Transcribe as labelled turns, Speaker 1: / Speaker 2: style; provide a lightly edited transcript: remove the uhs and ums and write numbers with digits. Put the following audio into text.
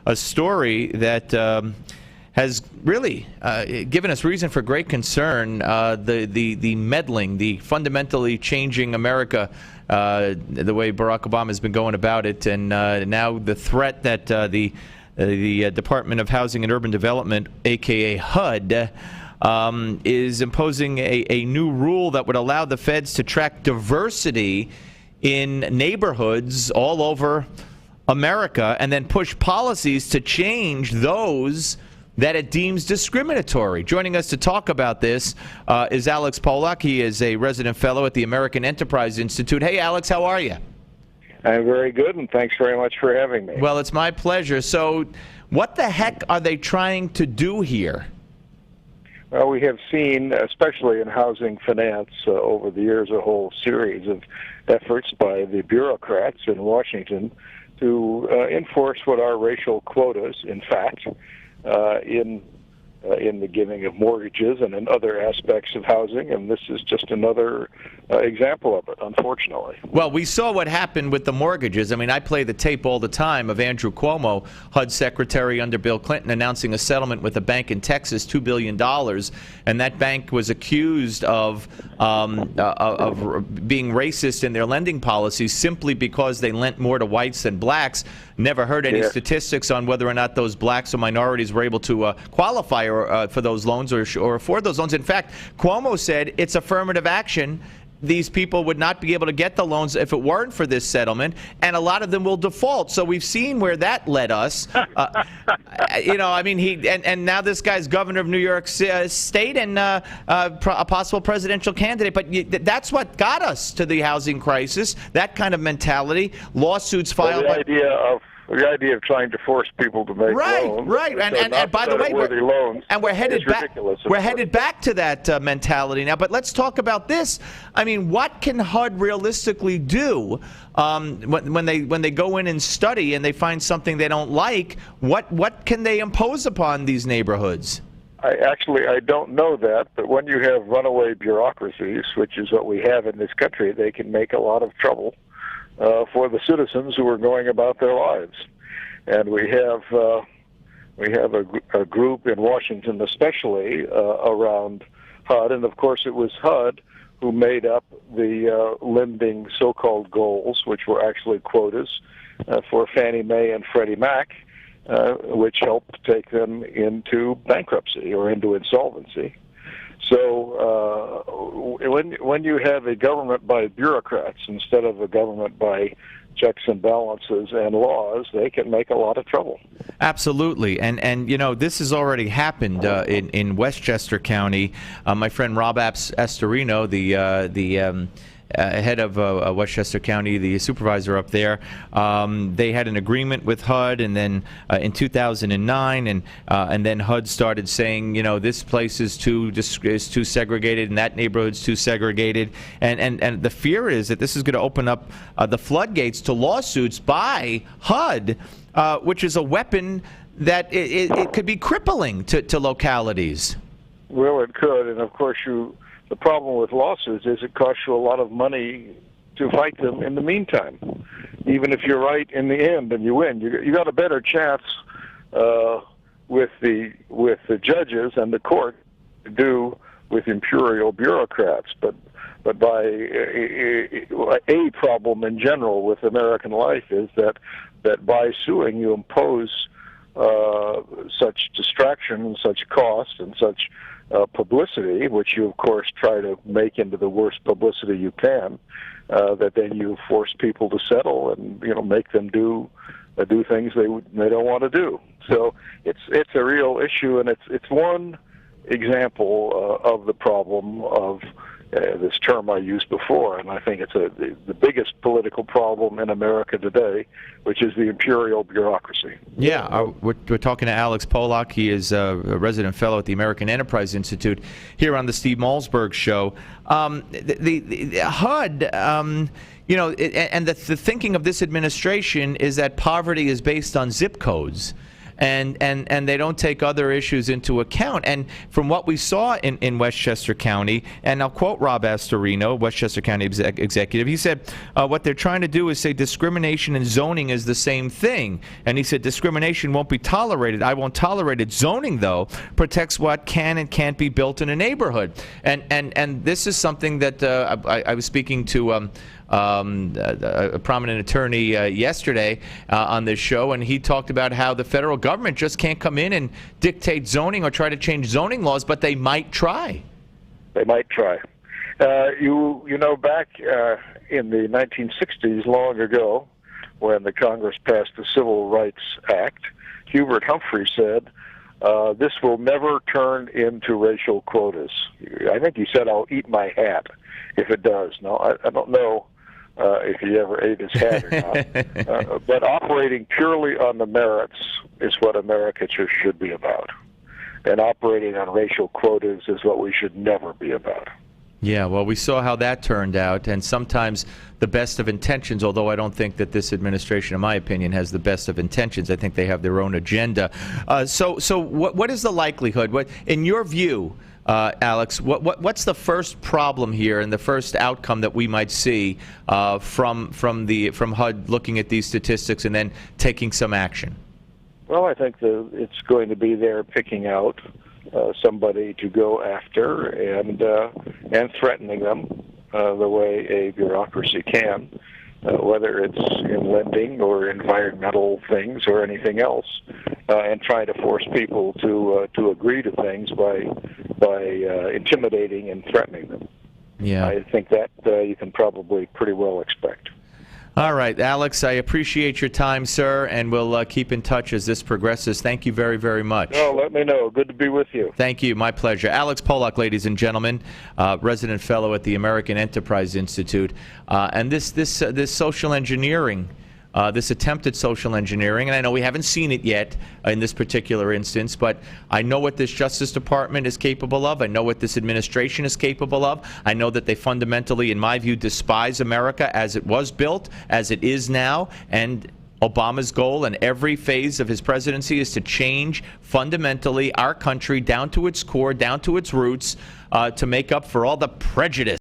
Speaker 1: a story that has really given us reason for great concern. The meddling, the fundamentally changing America, the way Barack Obama has been going about it, and now the threat that the Department of Housing and Urban Development, aka HUD, is imposing a new rule that would allow the feds to track diversity in neighborhoods all over America and then push policies to change those that it deems discriminatory. Joining us to talk about this is Alex Pollock. He is a resident fellow at the American Enterprise Institute. Hey, Alex, how are you?
Speaker 2: I'm very good, and thanks very much for having me.
Speaker 1: Well, it's my pleasure. So what the heck are they trying to do here?
Speaker 2: Well, we have seen, especially in housing finance over the years, a whole series of efforts by the bureaucrats in Washington to enforce what are racial quotas, in fact, in the giving of mortgages and in other aspects of housing, and this is just another example of it, unfortunately.
Speaker 1: Well, we saw what happened with the mortgages. I mean, I play the tape all the time of Andrew Cuomo, HUD secretary under Bill Clinton, announcing a settlement with a bank in Texas, $2 billion, and that bank was accused of being racist in their lending policies simply because they lent more to whites than blacks. Never heard any statistics on whether or not those blacks or minorities were able to qualify for those loans or afford those loans. In fact, Cuomo said it's affirmative action. These people would not be able to get the loans if it weren't for this settlement, and a lot of them will default. So we've seen where that led us. I mean, and now this guy's governor of New York State and a possible presidential candidate. But that's what got us to the housing crisis, that kind of mentality. Lawsuits filed.
Speaker 2: Well, the idea of trying to force people to make loans,
Speaker 1: right, and by the way, we're headed back. We're headed back to that mentality now. But let's talk about this. I mean, what can HUD realistically do when they go in and study and they find something they don't like? What can they impose upon these neighborhoods?
Speaker 2: I don't know that, but when you have runaway bureaucracies, which is what we have in this country, they can make a lot of trouble for the citizens who are going about their lives. And we have a group in Washington, especially around HUD, and of course it was HUD who made up the lending so-called goals, which were actually quotas for Fannie Mae and Freddie Mac, which helped take them into bankruptcy or into insolvency. So when you have a government by bureaucrats instead of a government by checks and balances and laws, they can make a lot of trouble.
Speaker 1: Absolutely. And this has already happened in Westchester County. My friend Rob Astorino, the head of Westchester County, the supervisor up there, they had an agreement with HUD, and then in 2009, and then HUD started saying, this place is too segregated, and that neighborhood's too segregated, and the fear is that this is going to open up the floodgates to lawsuits by HUD, which is a weapon that it could be crippling to localities.
Speaker 2: Well, it could, and of course the problem with lawsuits is it costs you a lot of money to fight them in the meantime. Even if you're right in the end and you win, you got a better chance with the judges and the court to do with imperial bureaucrats. But by a problem in general with American life is that by suing you impose such distraction and such cost and such publicity, which you of course try to make into the worst publicity you can, that then you force people to settle and make them do things they don't want to do. So it's a real issue, and it's one example of the problem of this term I used before, and I think it's the biggest political problem in America today, which is the imperial bureaucracy.
Speaker 1: Yeah, we're talking to Alex Pollock. He is a resident fellow at the American Enterprise Institute here on the Steve Malzberg Show. The HUD, and the thinking of this administration is that poverty is based on zip codes. and they don't take other issues into account. And from what we saw in Westchester County, and I'll quote Rob Astorino, Westchester County executive, he said, what they're trying to do is say discrimination and zoning is the same thing. And he said discrimination won't be tolerated. I won't tolerate it. Zoning, though, protects what can and can't be built in a neighborhood. And this is something that I was speaking to a prominent attorney yesterday on this show, and he talked about how the federal government just can't come in and dictate zoning or try to change zoning laws, but they might try.
Speaker 2: They might try. You know, back in the 1960s, long ago, when the Congress passed the Civil Rights Act, Hubert Humphrey said, this will never turn into racial quotas. I think he said, I'll eat my hat if it does. Now, I don't know if he ever ate his hat or not. But operating purely on the merits is what America should be about. And operating on racial quotas is what we should never be about.
Speaker 1: Yeah, well, we saw how that turned out, and sometimes the best of intentions, although I don't think that this administration, in my opinion, has the best of intentions. I think they have their own agenda. So what is the likelihood? What, in your view, Alex, what's the first problem here and the first outcome that we might see from HUD looking at these statistics and then taking some action?
Speaker 2: Well, I think it's going to be there picking out somebody to go after and threatening them the way a bureaucracy can, whether it's in lending or environmental things or anything else, and trying to force people to agree to things by intimidating and threatening them.
Speaker 1: Yeah,
Speaker 2: I think that you can probably pretty well expect.
Speaker 1: All right, Alex, I appreciate your time, sir, and we'll keep in touch as this progresses. Thank you very, very much.
Speaker 2: Oh, let me know. Good to be with you.
Speaker 1: Thank you. My pleasure. Alex Pollock, ladies and gentlemen, resident fellow at the American Enterprise Institute. And this social engineering, this attempted social engineering, and I know we haven't seen it yet in this particular instance, but I know what this Justice Department is capable of. I know what this administration is capable of. I know that they fundamentally, in my view, despise America as it was built, as it is now, and Obama's goal in every phase of his presidency is to change fundamentally our country down to its core, down to its roots, to make up for all the prejudice